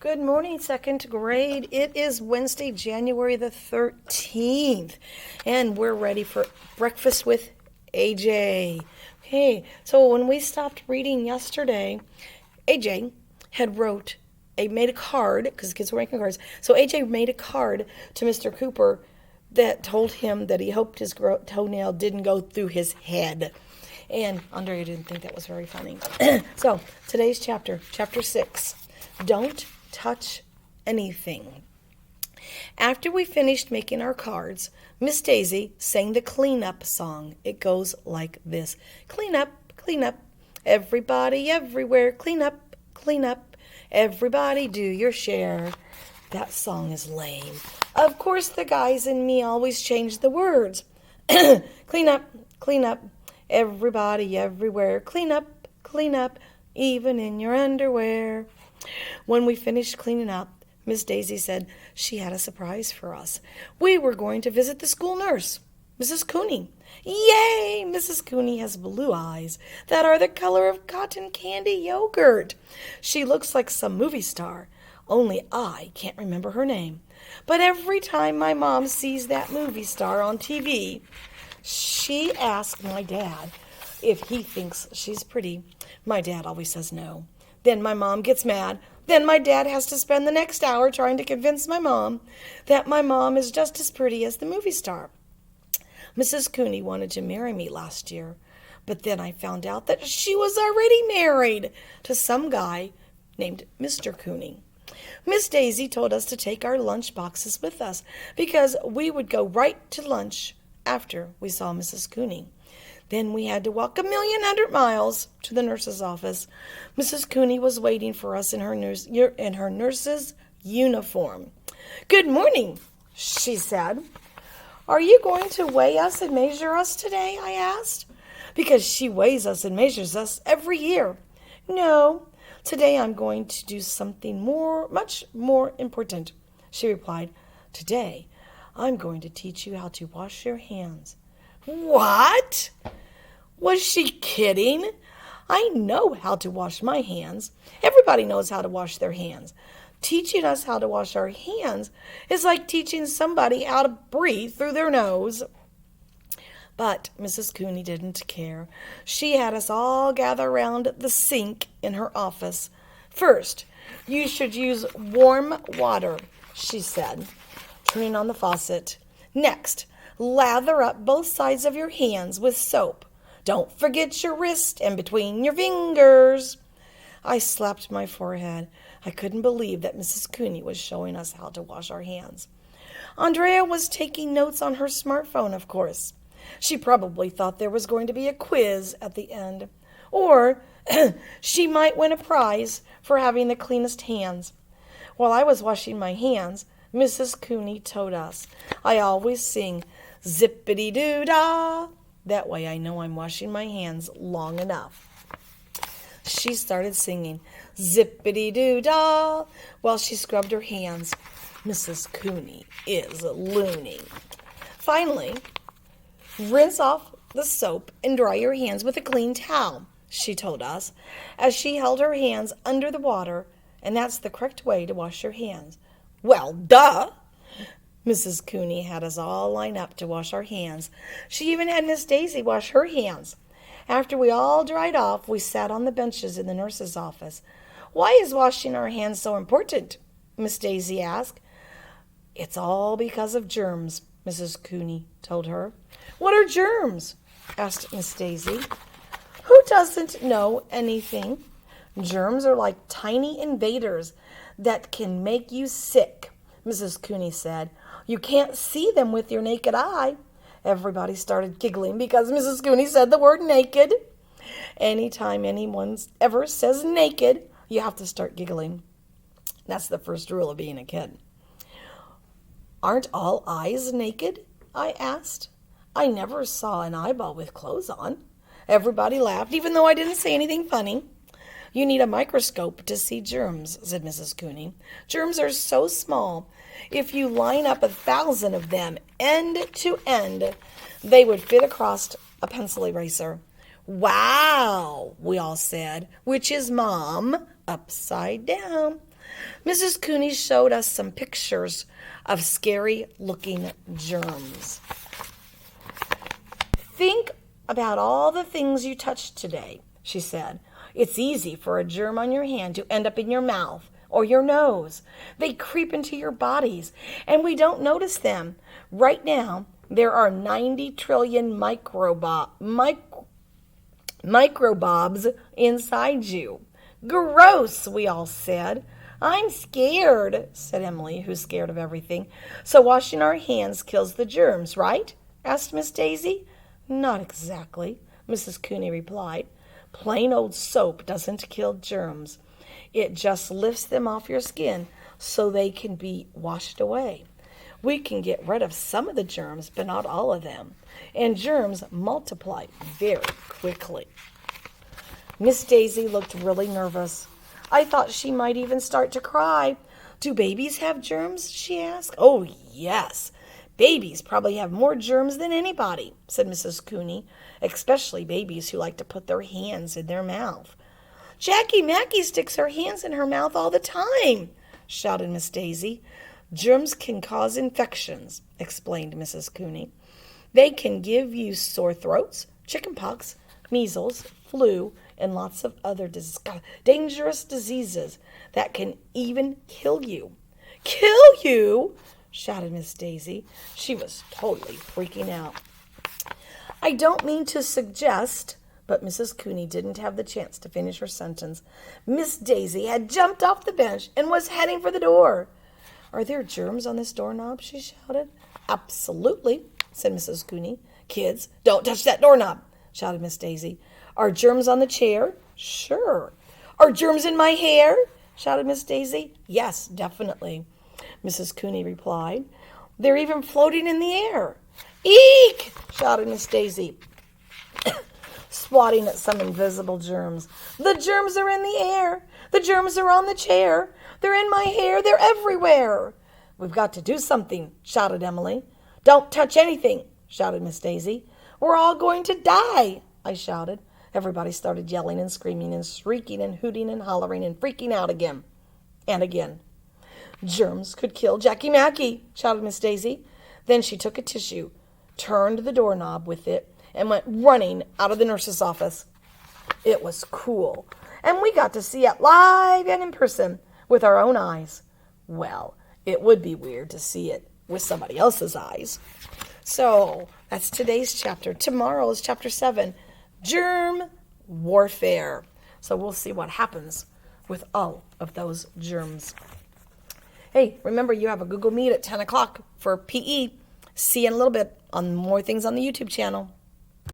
Good morning, second grade. It is Wednesday, January the 13th, and we're ready for breakfast with AJ. Okay, so when we stopped reading yesterday, AJ had made a card, because kids were making cards. So AJ made a card to Mr. Cooper that told him that he hoped his toenail didn't go through his head. And Andrea didn't think that was very funny. So today's chapter 6, Don't Touch Anything. After we finished making our cards, Miss Daisy sang the cleanup song. It goes like this. Clean up, everybody everywhere. Clean up, everybody do your share. That song is lame. Of course, the guys and me always change the words. Clean up, everybody everywhere. Clean up, even in your underwear. When we finished cleaning up, Miss Daisy said she had a surprise for us. We were going to visit the school nurse, Mrs. Cooney. Yay! Mrs. Cooney has blue eyes that are the color of cotton candy yogurt. She looks like some movie star, only I can't remember her name. But every time my mom sees that movie star on TV, she asks my dad if he thinks she's pretty. My dad always says no. Then my mom gets mad. Then my dad has to spend the next hour trying to convince my mom that my mom is just as pretty as the movie star. Mrs. Cooney wanted to marry me last year, but then I found out that she was already married to some guy named Mr. Cooney. Miss Daisy told us to take our lunch boxes with us because we would go right to lunch after we saw Mrs. Cooney. Then we had to walk 1,100,000 miles to the nurse's office. Mrs. Cooney was waiting for us in her nurse's uniform. Good morning, she said. Are you going to weigh us and measure us today? I asked. Because she weighs us and measures us every year. No, today I'm going to do something much more important, she replied. Today, I'm going to teach you how to wash your hands. What? Was she kidding? I know how to wash my hands. Everybody knows how to wash their hands. Teaching us how to wash our hands is like teaching somebody how to breathe through their nose. But Mrs. Cooney didn't care. She had us all gather around the sink in her office. First, you should use warm water, she said, turning on the faucet. Next, lather up both sides of your hands with soap. Don't forget your wrist and between your fingers. I slapped my forehead. I couldn't believe that Mrs. Cooney was showing us how to wash our hands. Andrea was taking notes on her smartphone, of course. She probably thought there was going to be a quiz at the end. Or she might win a prize for having the cleanest hands. While I was washing my hands, Mrs. Cooney told us, I always sing zippity-doo-dah. That way I know I'm washing my hands long enough. She started singing zippity-doo-dah while she scrubbed her hands. Mrs. Cooney is loony. Finally, rinse off the soap and dry your hands with a clean towel, she told us, as she held her hands under the water, and that's the correct way to wash your hands. Well, duh! Mrs. Cooney had us all line up to wash our hands. She even had Miss Daisy wash her hands. After we all dried off, we sat on the benches in the nurse's office. Why is washing our hands so important? Miss Daisy asked. It's all because of germs, Mrs. Cooney told her. What are germs? Asked Miss Daisy. Who doesn't know anything? Germs are like tiny invaders that can make you sick, Mrs. Cooney said. You can't see them with your naked eye. Everybody started giggling because Mrs. Cooney said the word naked. Anytime anyone ever says naked, you have to start giggling. That's the first rule of being a kid. Aren't all eyes naked? I asked. I never saw an eyeball with clothes on. Everybody laughed, even though I didn't say anything funny. You need a microscope to see germs, said Mrs. Cooney. Germs are so small. If you line up 1,000 of them end to end, they would fit across a pencil eraser. Wow, we all said, which is Mom upside down. Mrs. Cooney showed us some pictures of scary-looking germs. Think about all the things you touched today, she said. It's easy for a germ on your hand to end up in your mouth or your nose. They creep into your bodies, and we don't notice them. Right now, there are 90 trillion microbobs inside you. Gross, we all said. I'm scared, said Emily, who's scared of everything. So washing our hands kills the germs, right? Asked Miss Daisy. Not exactly, Mrs. Cooney replied. Plain old soap doesn't kill germs. It just lifts them off your skin so they can be washed away. We can get rid of some of the germs, but not all of them. And germs multiply very quickly. Miss Daisy looked really nervous. I thought she might even start to cry. Do babies have germs? She asked. Oh, yes. Babies probably have more germs than anybody, said Mrs. Cooney, especially babies who like to put their hands in their mouth. Jackie Mackie sticks her hands in her mouth all the time, shouted Miss Daisy. Germs can cause infections, explained Mrs. Cooney. They can give you sore throats, chickenpox, measles, flu, and lots of other dangerous diseases that can even kill you. Kill you? Shouted Miss Daisy. She was totally freaking out. I don't mean to suggest, but Mrs. Cooney didn't have the chance to finish her sentence. Miss Daisy had jumped off the bench and was heading for the door. Are there germs on this doorknob? She shouted. Absolutely, said Mrs. Cooney. Kids, don't touch that doorknob, shouted Miss Daisy. Are germs on the chair? Sure. Are germs in my hair? Shouted Miss Daisy. Yes, definitely, Mrs. Cooney replied. They're even floating in the air. Eek! Shouted Miss Daisy, swatting at some invisible germs. The germs are in the air. The germs are on the chair. They're in my hair. They're everywhere. We've got to do something, shouted Emily. Don't touch anything, shouted Miss Daisy. We're all going to die, I shouted. Everybody started yelling and screaming and shrieking and hooting and hollering and freaking out again and again. Germs could kill Jackie Mackie, shouted Miss Daisy. Then she took a tissue, turned the doorknob with it, and went running out of the nurse's office. It was cool, and we got to see it live and in person with our own eyes. Well, it would be weird to see it with somebody else's eyes. So that's today's chapter. Tomorrow is chapter 7, Germ Warfare. So we'll see what happens with all of those germs. Hey, remember you have a Google Meet at 10 o'clock for PE. See you in a little bit on more things on the YouTube channel.